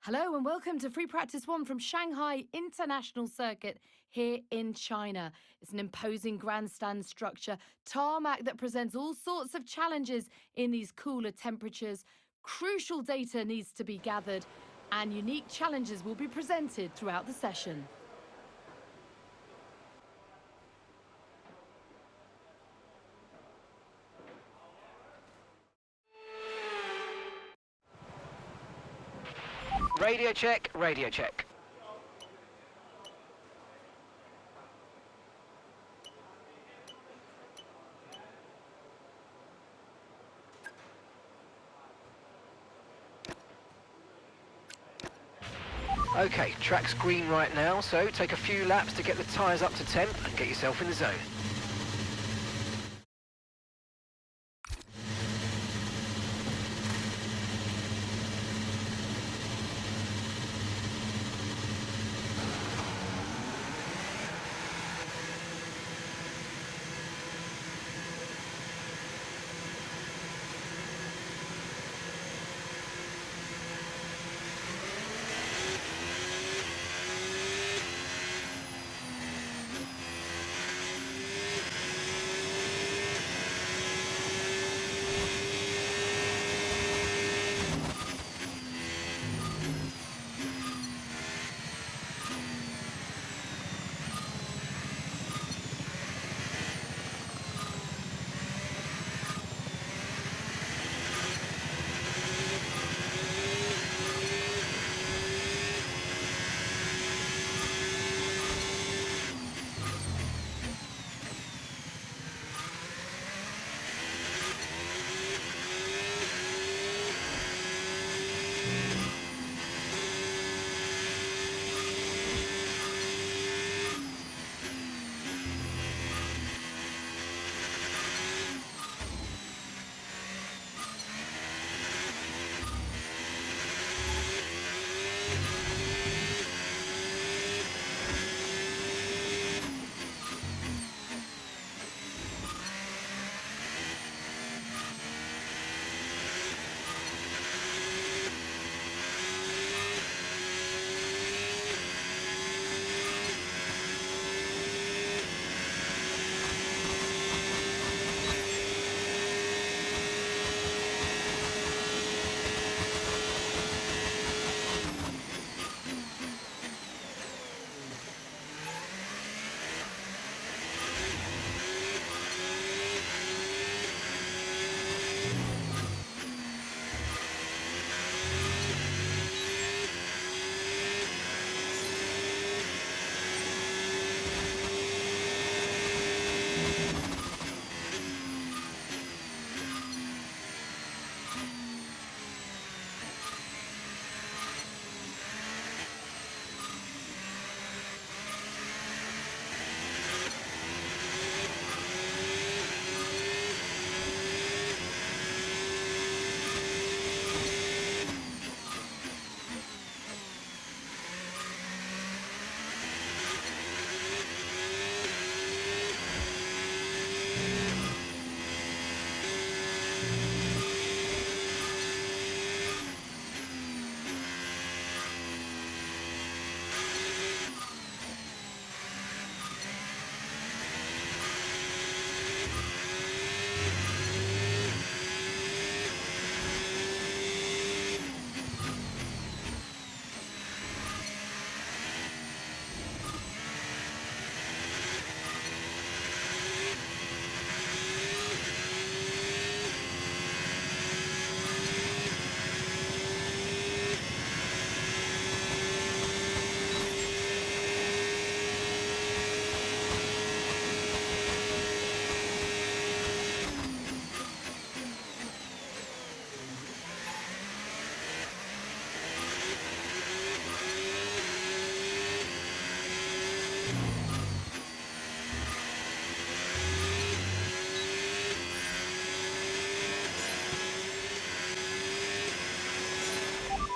Hello and welcome to Free Practice 1 from Shanghai International Circuit here in China. It's an imposing grandstand structure, tarmac that presents all sorts of challenges in these cooler temperatures. Crucial data needs to be gathered and unique challenges will be presented throughout the session. Radio check, radio check. Okay, track's green right now, so take a few laps to get the tyres up to temp and get yourself in the zone.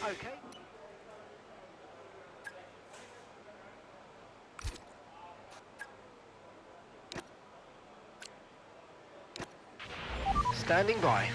Okay. Standing by.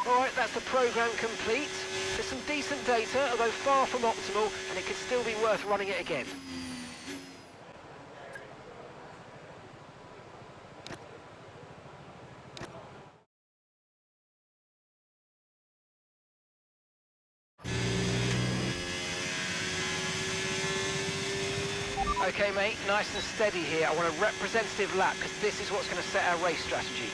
Alright, that's the programme complete. There's some decent data, although far from optimal, and it could still be worth running it again. Okay mate, nice and steady here. I want a representative lap because this is what's going to set our race strategy.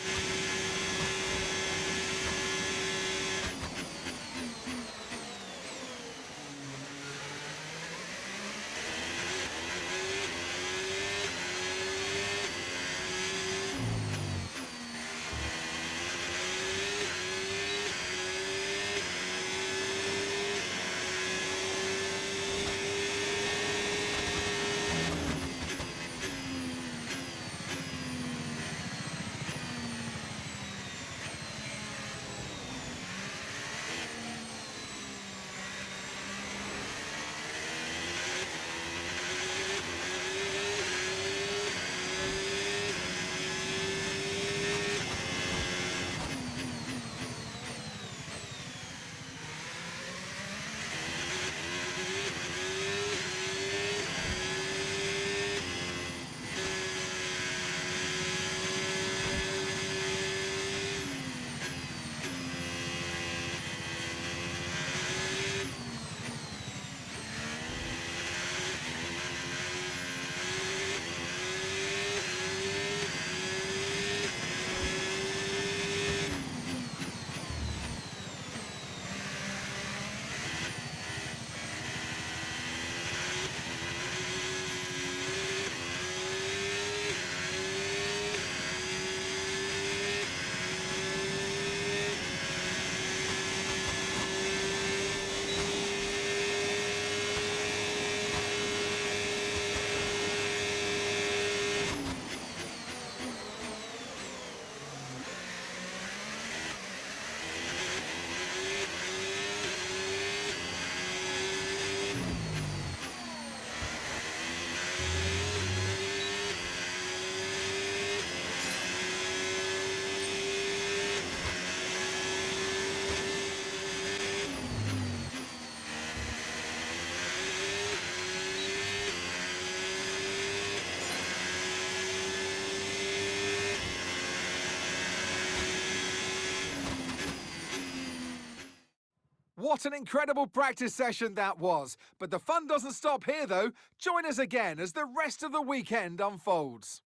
What an incredible practice session that was. But the fun doesn't stop here though. Join us again as the rest of the weekend unfolds.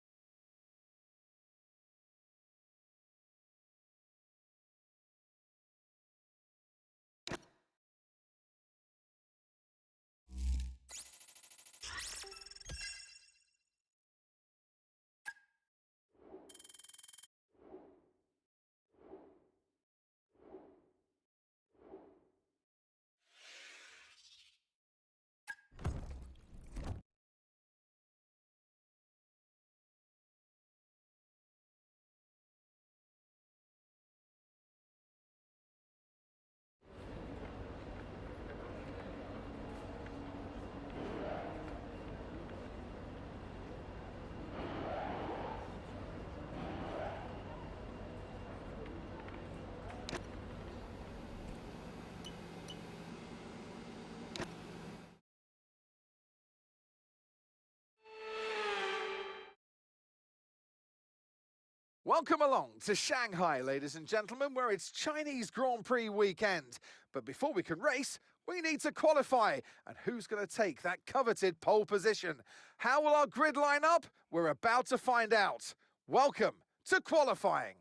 Welcome along to Shanghai, ladies and gentlemen, where it's Chinese Grand Prix weekend. But before we can race, we need to qualify. And who's going to take that coveted pole position? How will our grid line up? We're about to find out. Welcome to qualifying.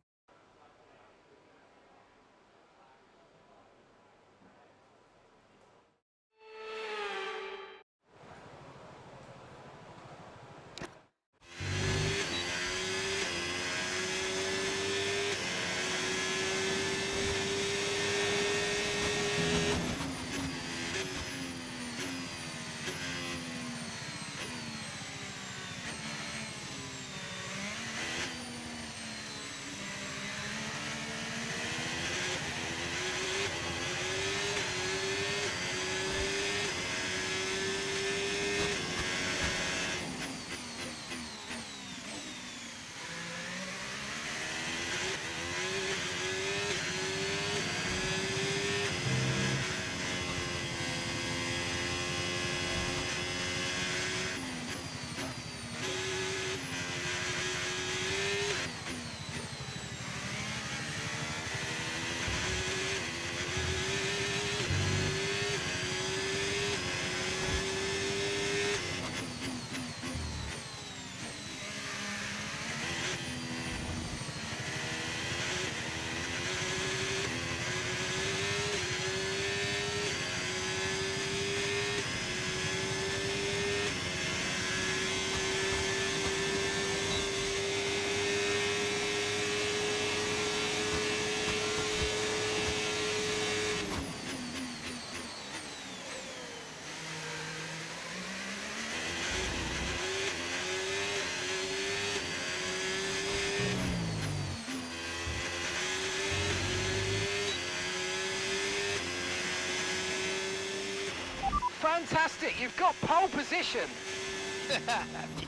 fantastic. You've got pole position.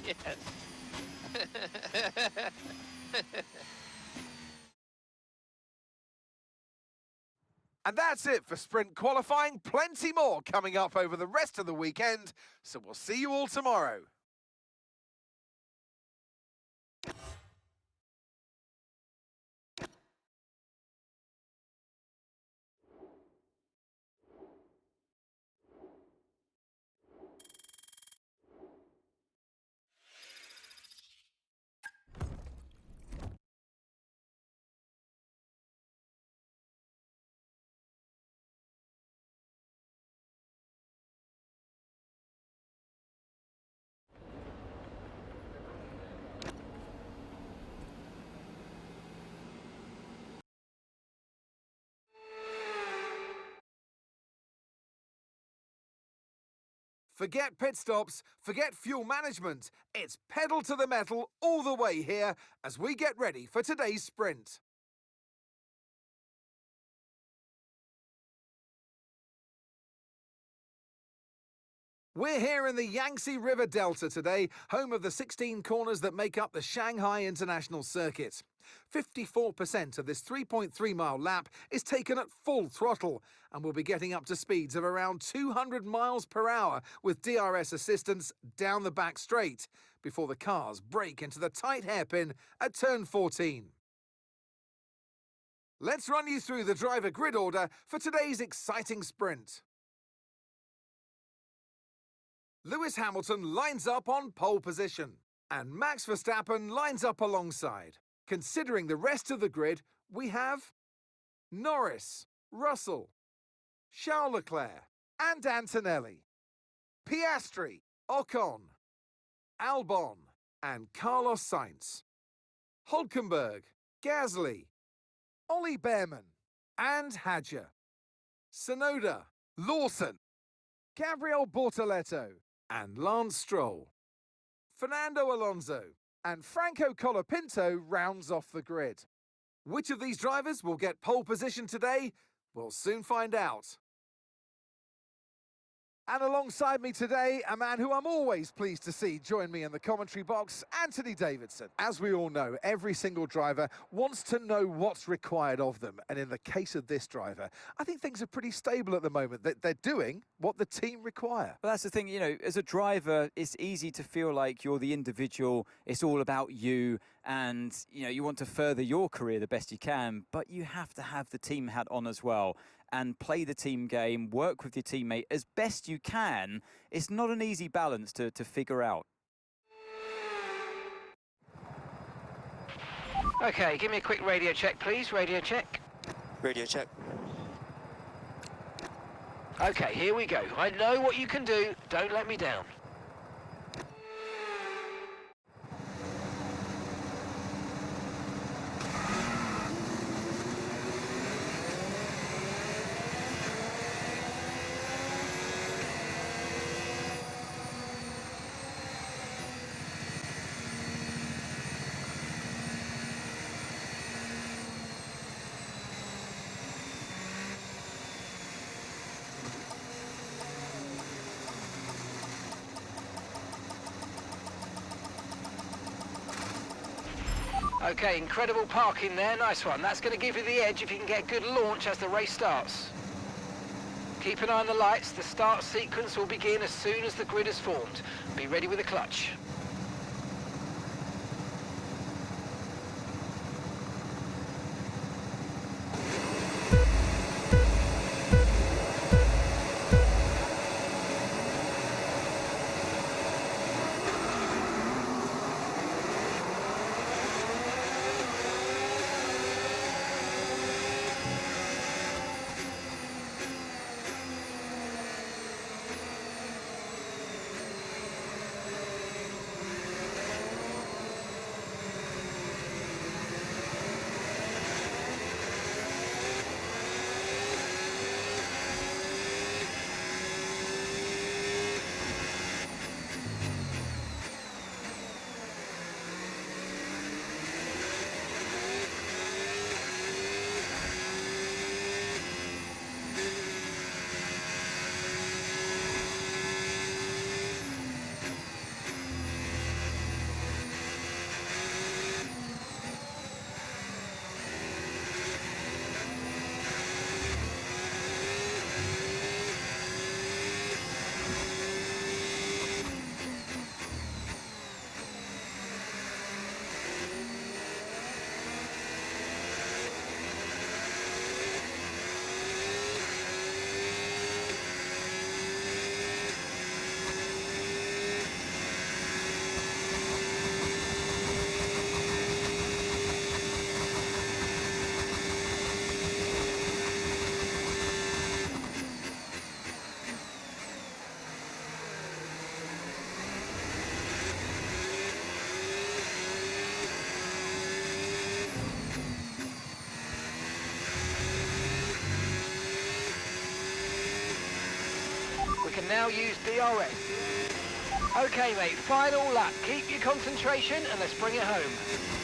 Yes. And that's it for sprint qualifying. Plenty more coming up over the rest of the weekend. So we'll see you all tomorrow. Forget pit stops, forget fuel management. It's pedal to the metal all the way here as we get ready for today's sprint. We're here in the Yangtze River Delta today, home of the 16 corners that make up the Shanghai International Circuit. 54% of this 3.3-mile lap is taken at full throttle, and we'll be getting up to speeds of around 200 miles per hour with DRS assistance down the back straight before the cars brake into the tight hairpin at turn 14. Let's run you through the driver grid order for today's exciting sprint. Lewis Hamilton lines up on pole position, and Max Verstappen lines up alongside. Considering the rest of the grid, we have Norris, Russell, Charles Leclerc, and Antonelli, Piastri, Ocon, Albon, and Carlos Sainz, Hülkenberg, Gasly, Ollie Behrman, and Hadjar, Tsunoda, Lawson, Gabriel Bortoleto, and Lance Stroll. Fernando Alonso and Franco Colapinto rounds off the grid. Which of these drivers will get pole position today? We'll soon find out. And alongside me today, a man who I'm always pleased to see join me in the commentary box, Anthony Davidson. As we all know, every single driver wants to know what's required of them. And in the case of this driver, I think things are pretty stable at the moment. They're doing what the team require. Well, that's the thing, you know, as a driver, it's easy to feel like you're the individual. It's all about you. And, you know, you want to further your career the best you can, but you have to have the team hat on as well and play the team game, work with your teammate as best you can. It's not an easy balance to figure out. Okay, give me a quick radio check, please. Radio check. Radio check. Okay, here we go. I know what you can do. Don't let me down. Okay, incredible parking there, nice one. That's going to give you the edge if you can get good launch as the race starts. Keep an eye on the lights, the start sequence will begin as soon as the grid is formed. Be ready with the clutch. can now use DRS. Okay, mate, final lap. Keep your concentration and let's bring it home.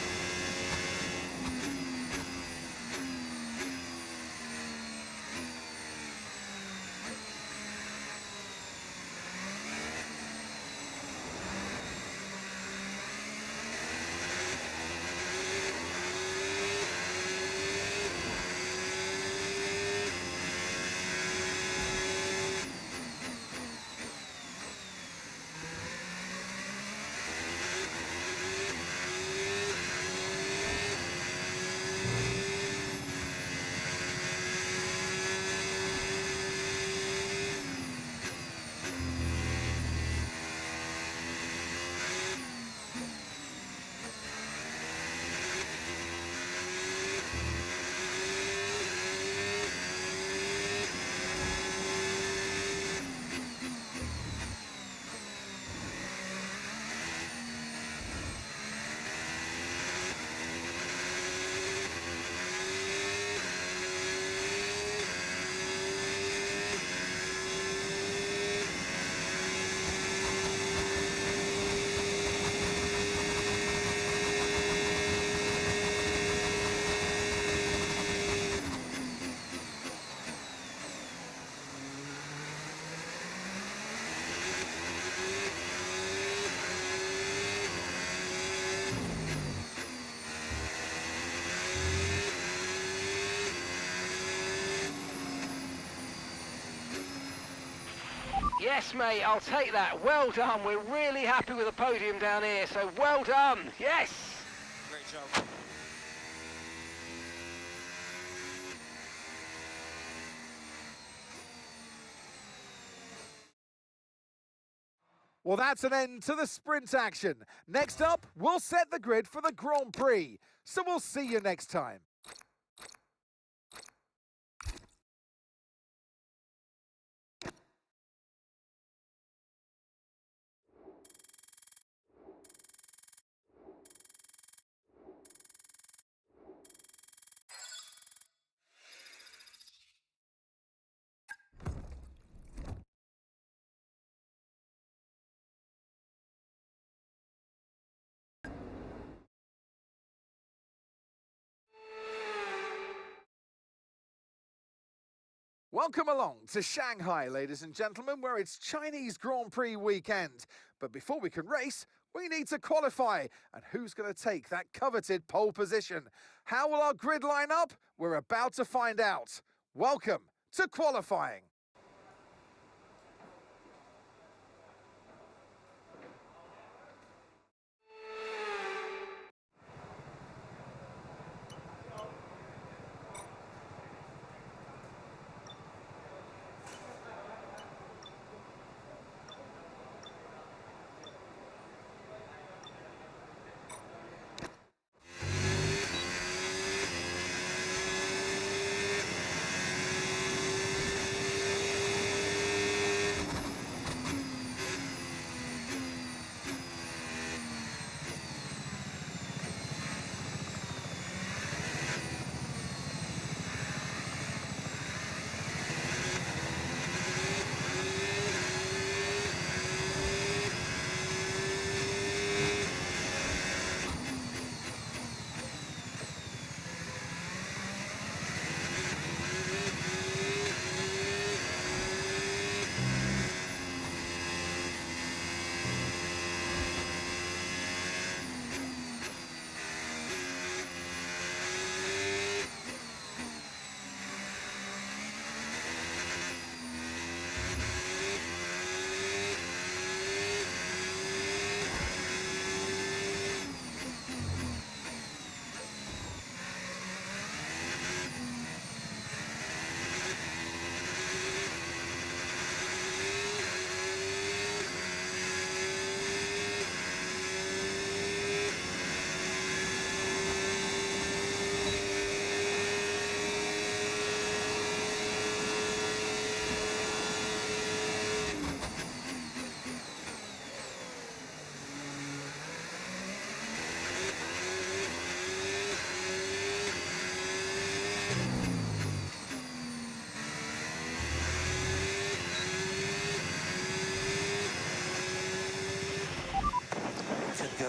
Yes, mate, I'll take that. Well done. We're really happy with the podium down here, so well done. Yes. Great job. Well, that's an end to the sprint action. Next up, we'll set the grid for the Grand Prix. So we'll see you next time. Welcome along to Shanghai, ladies and gentlemen, where it's Chinese Grand Prix weekend. But before we can race, we need to qualify. And who's going to take that coveted pole position? How will our grid line up? We're about to find out. Welcome to qualifying.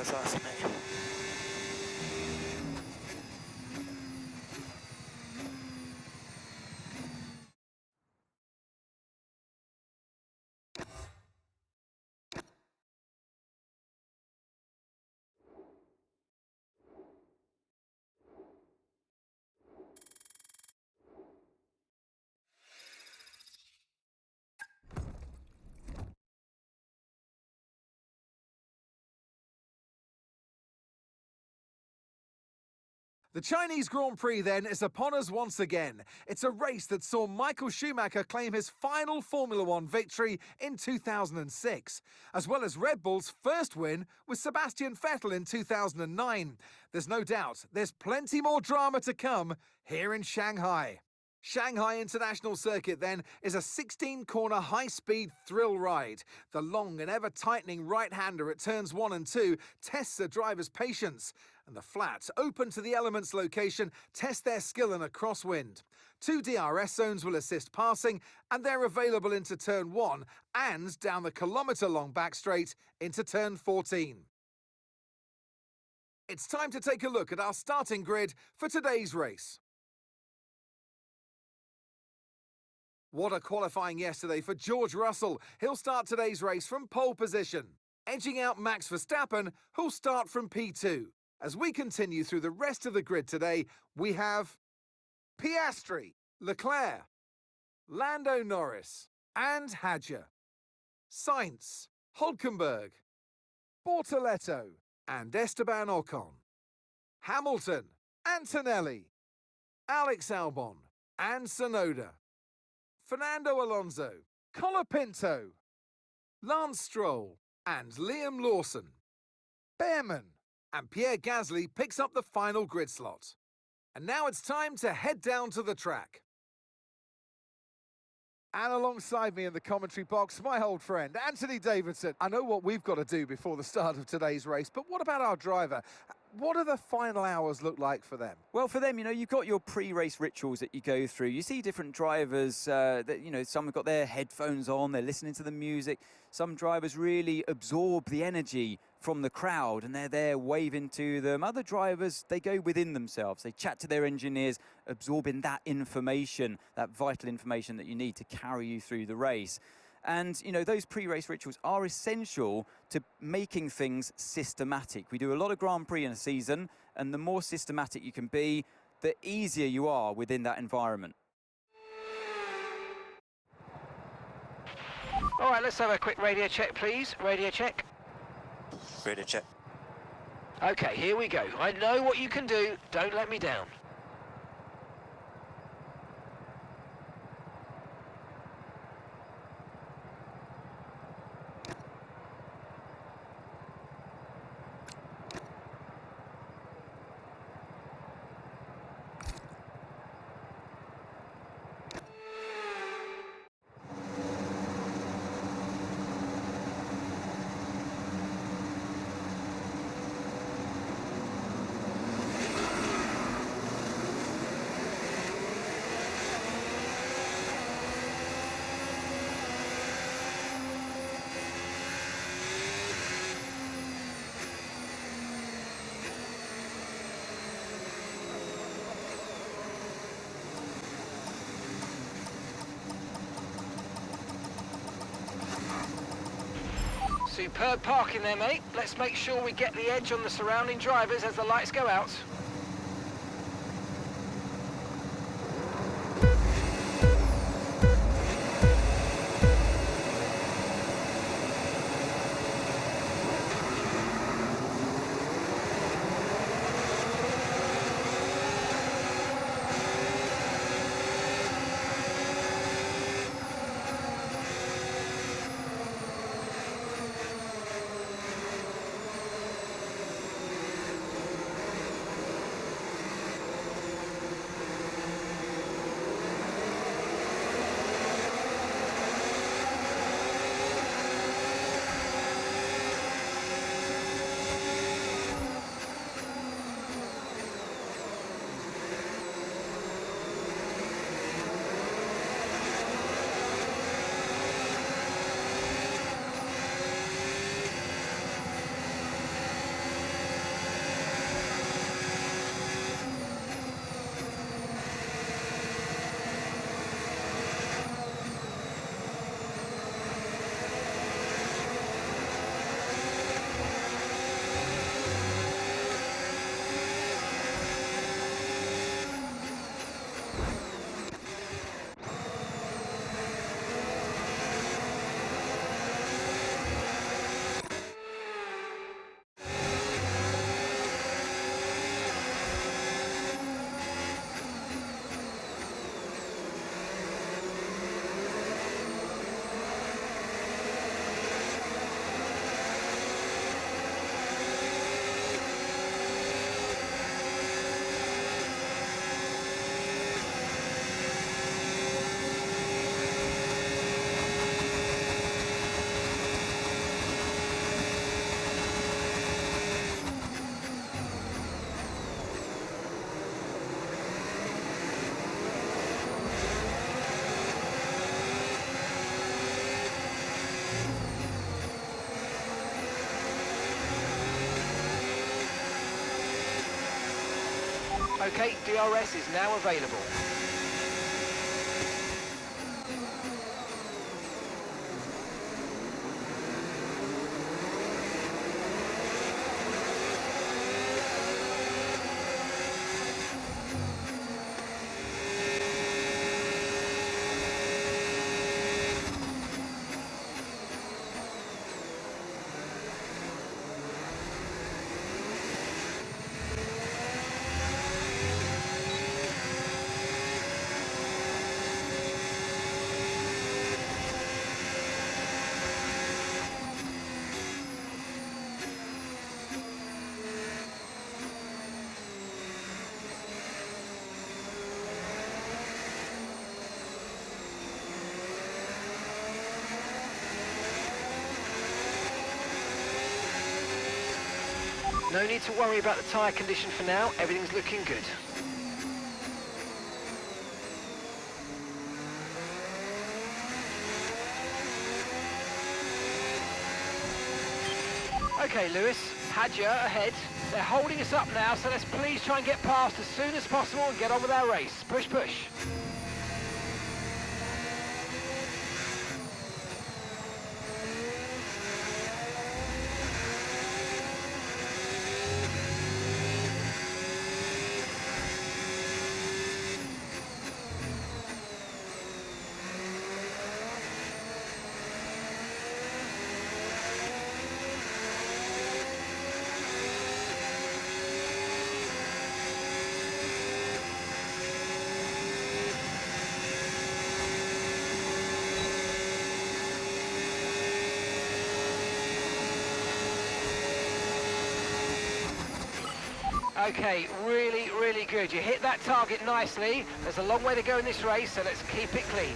go faster, mate. The Chinese Grand Prix then is upon us once again. It's a race that saw Michael Schumacher claim his final Formula One victory in 2006, as well as Red Bull's first win with Sebastian Vettel in 2009. There's no doubt there's plenty more drama to come here in Shanghai. Shanghai International Circuit then is a 16-corner high-speed thrill ride. The long and ever-tightening right-hander at turns 1 and 2 tests a driver's patience, and the flat, open to the elements location, test their skill in a crosswind. 2 DRS zones will assist passing, and they're available into turn 1 and down the kilometre-long back straight into turn 14. It's time to take a look at our starting grid for today's race. What a qualifying yesterday for George Russell. He'll start today's race from pole position, edging out Max Verstappen, who'll start from P2. As we continue through the rest of the grid today, we have Piastri, Leclerc, Lando Norris, and Hadjar, Sainz, Hülkenberg, Bortoleto, and Esteban Ocon, Hamilton, Antonelli, Alex Albon, and Tsunoda, Fernando Alonso, Colapinto, Lance Stroll, and Liam Lawson. Behrman and Pierre Gasly picks up the final grid slot. And now it's time to head down to the track. And alongside me in the commentary box, my old friend, Anthony Davidson. I know what we've got to do before the start of today's race, but what about our driver? What do the final hours look like for them? Well, for them, you've got your pre-race rituals that you go through. You see different drivers that, some have got their headphones on, they're listening to the music. Some drivers really absorb the energy from the crowd and they're there waving to them. Other drivers, they go within themselves. They chat to their engineers, absorbing that information, that vital information that you need to carry you through the race. And, those pre-race rituals are essential to making things systematic. We do a lot of Grand Prix in a season, and the more systematic you can be, the easier you are within that environment. All right, let's have a quick radio check, please. Radio check. Radio check. Okay, here we go. I know what you can do. Don't let me down. Superb parking there, mate. Let's make sure we get the edge on the surrounding drivers as the lights go out. Okay, DRS is now available. No need to worry about the tyre condition for now, everything's looking good. Okay, Lewis, Hadja ahead. They're holding us up now, so let's please try and get past as soon as possible and get on with our race. Push, push. Okay, really, really good. You hit that target nicely. There's a long way to go in this race, so let's keep it clean.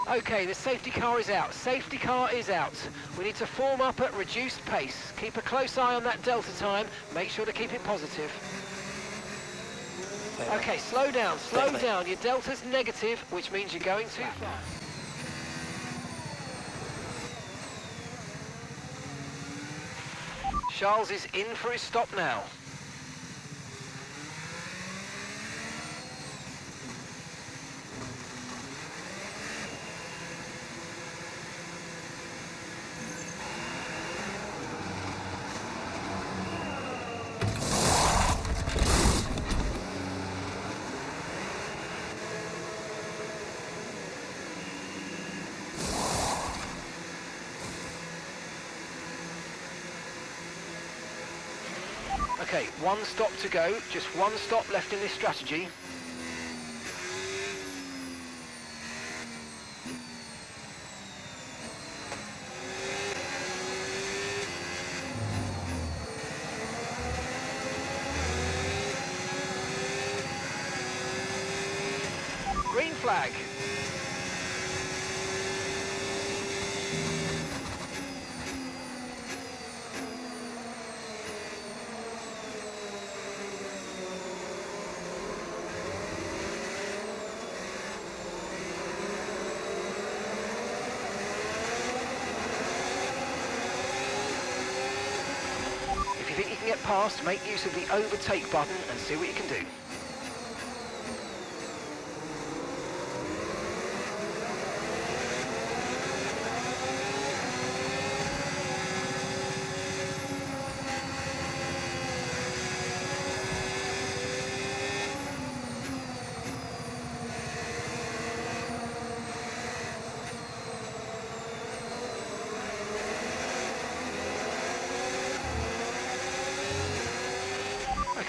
Okay, the safety car is out. Safety car is out. We need to form up at reduced pace. Keep a close eye on that delta time. Make sure to keep it positive. Okay, slow down, slow down. Your delta's negative, which means you're going too fast. Charles is in for his stop now. Okay, one stop to go, just one stop left in this strategy. Green flag. If you think you can get past, make use of the overtake button and see what you can do.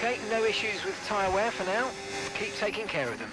Okay, no issues with tyre wear for now. Keep taking care of them.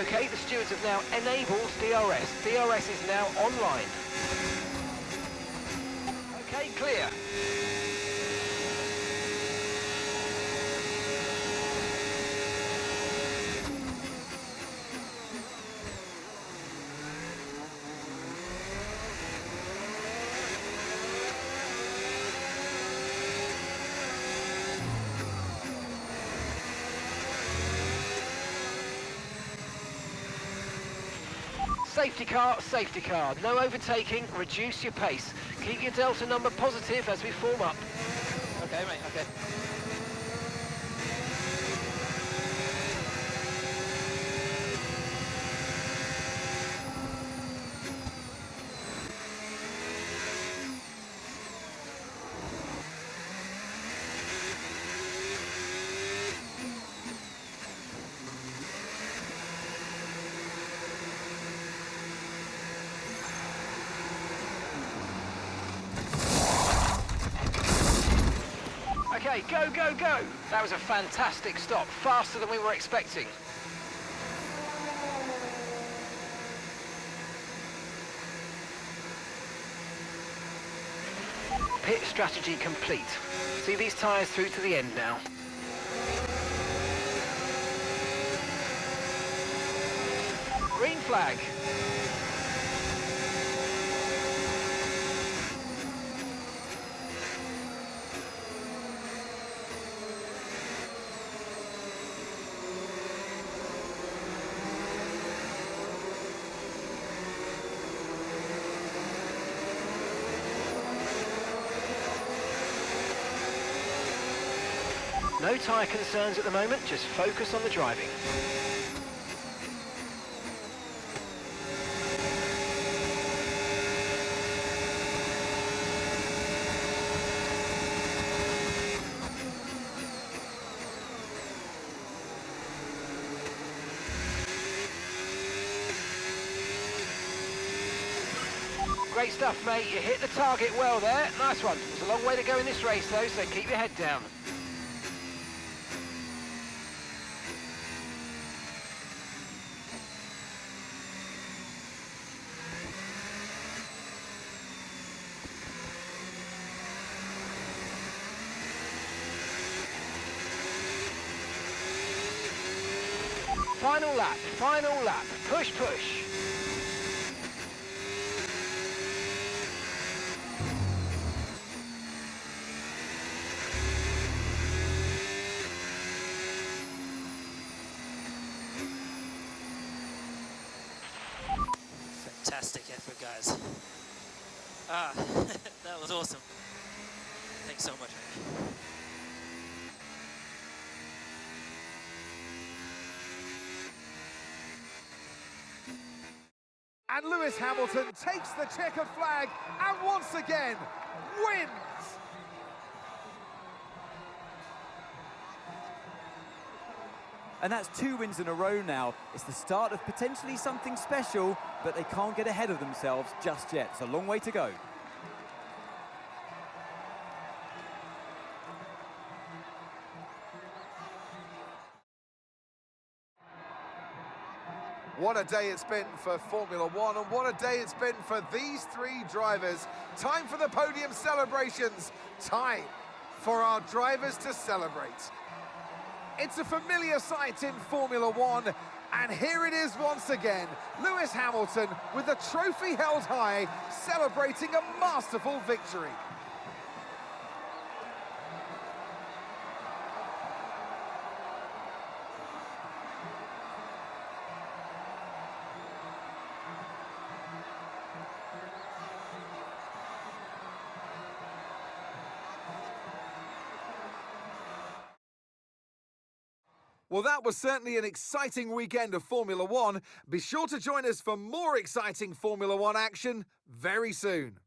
Okay, the stewards have now enabled DRS. DRS is now online. Okay, clear. Safety car. No overtaking, reduce your pace. Keep your delta number positive as we form up. Okay, mate, okay. Okay, go, go, go! That was a fantastic stop, faster than we were expecting. Pit strategy complete. See these tyres through to the end now. Green flag. No tyre concerns at the moment, just focus on the driving. Great stuff, mate. You hit the target well there. Nice one. There's a long way to go in this race, though, so keep your head down. Final lap. Push, push. Fantastic effort, guys. That was awesome. Thanks so much, man. And Lewis Hamilton takes the checkered flag and once again wins. And that's 2 wins in a row now. It's the start of potentially something special, but they can't get ahead of themselves just yet. It's a long way to go. What a day it's been for Formula One, and what a day it's been for these 3 drivers. Time for the podium celebrations. Time for our drivers to celebrate. It's a familiar sight in Formula One, and here it is once again. Lewis Hamilton, with the trophy held high, celebrating a masterful victory. Well, that was certainly an exciting weekend of Formula One. Be sure to join us for more exciting Formula One action very soon.